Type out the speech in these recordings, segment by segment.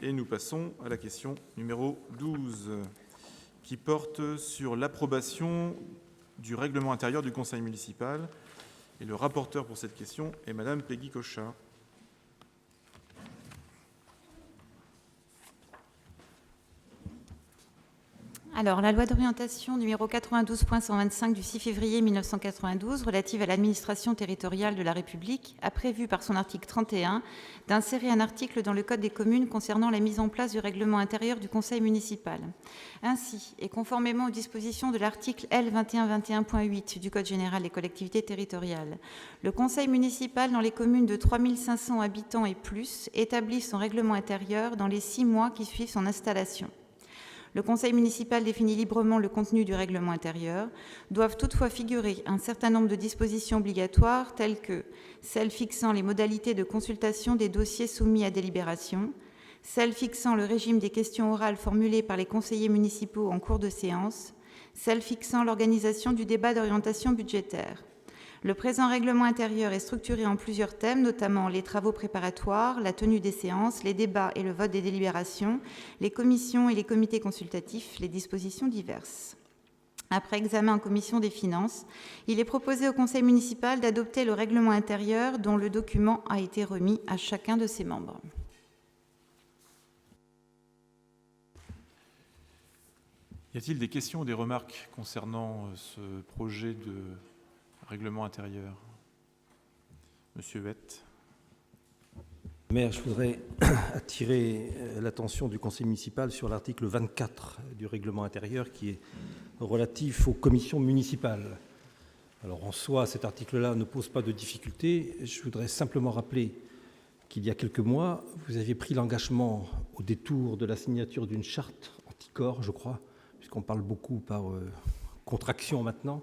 Et nous passons à la question numéro 12, qui porte sur l'approbation du règlement intérieur du conseil municipal. Et le rapporteur pour cette question est Madame Peggy Cochat. Alors, la loi d'orientation numéro 92.125 du 6 février 1992 relative à l'administration territoriale de la République a prévu par son article 31 d'insérer un article dans le Code des communes concernant la mise en place du règlement intérieur du conseil municipal. Ainsi, et conformément aux dispositions de l'article L. 2121.8 du Code général des collectivités territoriales, le conseil municipal dans les communes de 3500 habitants et plus établit son règlement intérieur dans les 6 mois qui suivent son installation. Le conseil municipal définit librement le contenu du règlement intérieur. Doivent toutefois figurer un certain nombre de dispositions obligatoires telles que celles fixant les modalités de consultation des dossiers soumis à délibération, celles fixant le régime des questions orales formulées par les conseillers municipaux en cours de séance, celles fixant l'organisation du débat d'orientation budgétaire. Le présent règlement intérieur est structuré en plusieurs thèmes, notamment les travaux préparatoires, la tenue des séances, les débats et le vote des délibérations, les commissions et les comités consultatifs, les dispositions diverses. Après examen en commission des finances, il est proposé au conseil municipal d'adopter le règlement intérieur dont le document a été remis à chacun de ses membres. Y a-t-il des questions ou des remarques concernant ce projet de règlement intérieur? Monsieur Huette. Maire, je voudrais attirer l'attention du conseil municipal sur l'article 24 du règlement intérieur qui est relatif aux commissions municipales. Alors en soi, cet article-là ne pose pas de difficulté. Je voudrais simplement rappeler qu'il y a quelques mois, vous aviez pris l'engagement au détour de la signature d'une charte anticorps, je crois, puisqu'on parle beaucoup par contraction maintenant.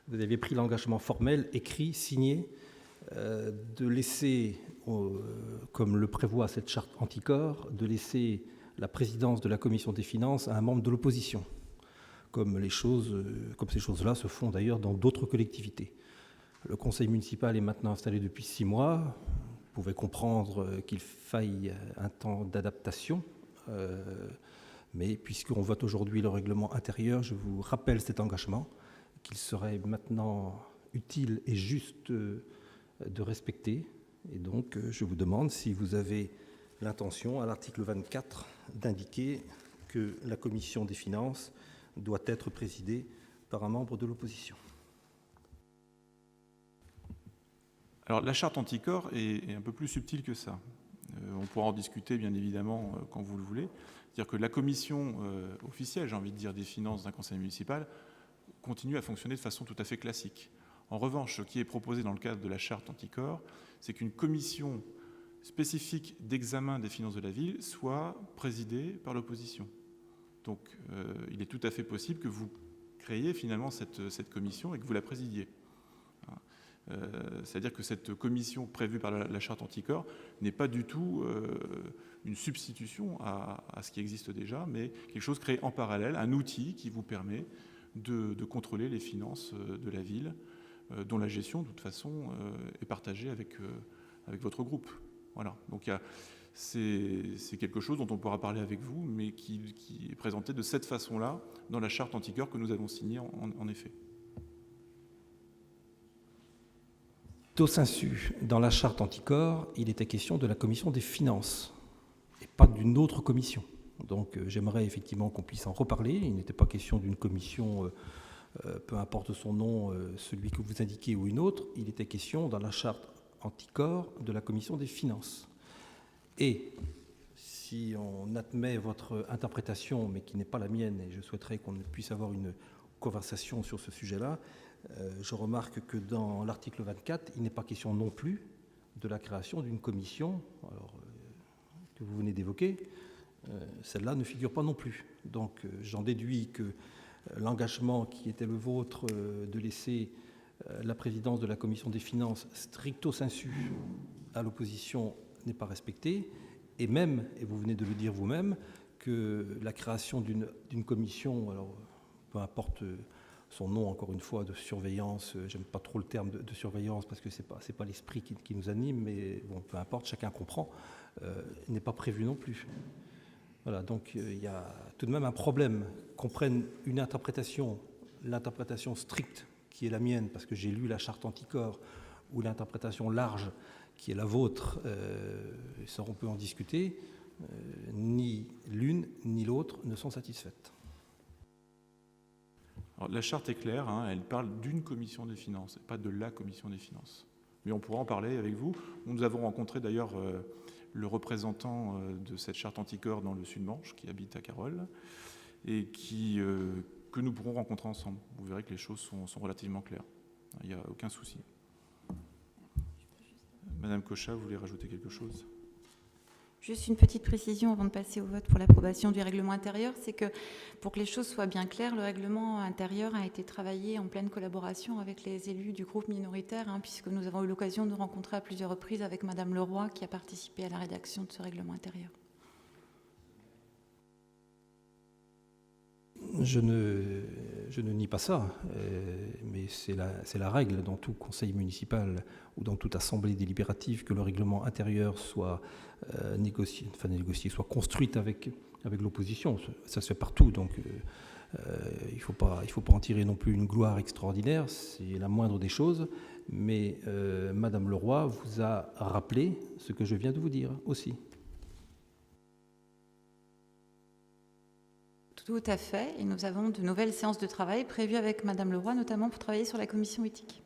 Vous avez pris l'engagement formel, écrit, signé, de laisser, comme le prévoit cette charte anticorps, de laisser la présidence de la commission des finances à un membre de l'opposition, comme ces choses-là se font d'ailleurs dans d'autres collectivités. Le conseil municipal est maintenant installé depuis 6 mois. Vous pouvez comprendre qu'il faille un temps d'adaptation, mais puisqu'on vote aujourd'hui le règlement intérieur, je vous rappelle cet engagement qu'il serait maintenant utile et juste de respecter. Et donc, je vous demande si vous avez l'intention, à l'article 24, d'indiquer que la commission des finances doit être présidée par un membre de l'opposition. Alors, la charte anticorps est un peu plus subtile que ça. On pourra en discuter, bien évidemment, quand vous le voulez. C'est-à-dire que la commission officielle, j'ai envie de dire, des finances d'un conseil municipal, continue à fonctionner de façon tout à fait classique. En revanche, ce qui est proposé dans le cadre de la charte anticorps, c'est qu'une commission spécifique d'examen des finances de la ville soit présidée par l'opposition. Donc, il est tout à fait possible que vous créiez finalement cette commission et que vous la présidiez. C'est-à-dire que cette commission prévue par la charte anticorps n'est pas du tout une substitution à ce qui existe déjà, mais quelque chose créé en parallèle, un outil qui vous permet de contrôler les finances de la ville, dont la gestion, de toute façon, est partagée avec votre groupe. Voilà. Donc, c'est quelque chose dont on pourra parler avec vous, mais qui est présenté de cette façon-là dans la charte anticorps que nous avons signée, en effet. Au sensu, dans la charte anticorps, il était question de la commission des finances, et pas d'une autre commission. Donc j'aimerais effectivement qu'on puisse en reparler. Il n'était pas question d'une commission, peu importe son nom, celui que vous indiquez ou une autre. Il était question dans la charte anticorps de la commission des finances. Et si on admet votre interprétation, mais qui n'est pas la mienne, et je souhaiterais qu'on puisse avoir une conversation sur ce sujet-là, je remarque que dans l'article 24, il n'est pas question non plus de la création d'une commission que vous venez d'évoquer. Celle-là ne figure pas non plus. Donc j'en déduis que l'engagement qui était le vôtre de laisser la présidence de la commission des finances stricto sensu à l'opposition n'est pas respecté, et même, et vous venez de le dire vous-même, que la création d'une commission, alors peu importe son nom, encore une fois, de surveillance, j'aime pas trop le terme de surveillance parce que c'est pas l'esprit qui nous anime, mais bon, peu importe, chacun comprend, n'est pas prévu non plus. Voilà, donc il y a tout de même un problème qu'on prenne une interprétation, l'interprétation stricte qui est la mienne, parce que j'ai lu la charte anticorps, ou l'interprétation large qui est la vôtre, ça on peut en discuter, ni l'une ni l'autre ne sont satisfaites. Alors, la charte est claire, hein, elle parle d'une commission des finances, et pas de la commission des finances. Mais on pourra en parler avec vous. Nous avons rencontré d'ailleurs le représentant de cette charte anticorps dans le Sud-Manche, qui habite à Carole, et que nous pourrons rencontrer ensemble. Vous verrez que les choses sont relativement claires. Il n'y a aucun souci. Madame Cochat, vous voulez rajouter quelque chose ? Juste une petite précision avant de passer au vote pour l'approbation du règlement intérieur, c'est que pour que les choses soient bien claires, le règlement intérieur a été travaillé en pleine collaboration avec les élus du groupe minoritaire, puisque nous avons eu l'occasion de nous rencontrer à plusieurs reprises avec Madame Leroy qui a participé à la rédaction de ce règlement intérieur. Je ne nie pas ça, mais c'est la règle dans tout conseil municipal ou dans toute assemblée délibérative que le règlement intérieur soit négocié, soit construit avec l'opposition. Ça se fait partout, donc il ne faut pas en tirer non plus une gloire extraordinaire, c'est la moindre des choses, mais Madame Leroy vous a rappelé ce que je viens de vous dire aussi. Tout à fait, et nous avons de nouvelles séances de travail prévues avec Madame Leroy, notamment pour travailler sur la commission éthique.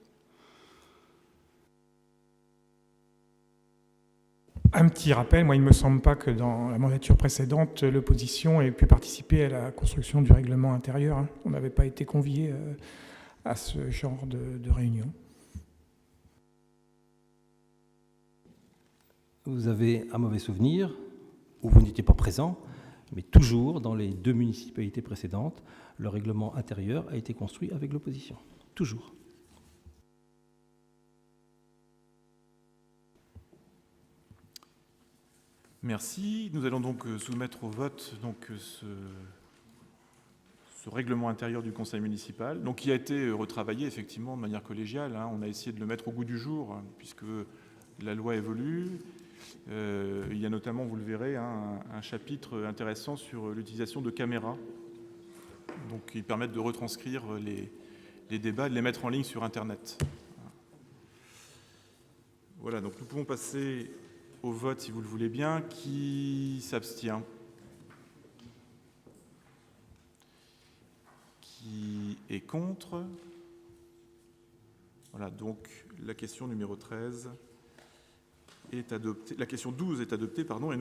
Un petit rappel, moi il ne me semble pas que dans la mandature précédente, l'opposition ait pu participer à la construction du règlement intérieur. On n'avait pas été conviés à ce genre de réunion. Vous avez un mauvais souvenir, ou vous n'étiez pas présent, mais toujours, dans les 2 municipalités précédentes, le règlement intérieur a été construit avec l'opposition. Toujours. Merci. Nous allons donc soumettre au vote ce règlement intérieur du conseil municipal, donc qui a été retravaillé effectivement de manière collégiale. On a essayé de le mettre au goût du jour, puisque la loi évolue. Il y a notamment, vous le verrez, un chapitre intéressant sur l'utilisation de caméras, donc qui permettent de retranscrire les débats, de les mettre en ligne sur Internet. Voilà, donc nous pouvons passer au vote, si vous le voulez bien. Qui s'abstient ? Qui est contre ? Voilà, donc la question numéro 13 est adoptée. La question 12 est adoptée, pardon.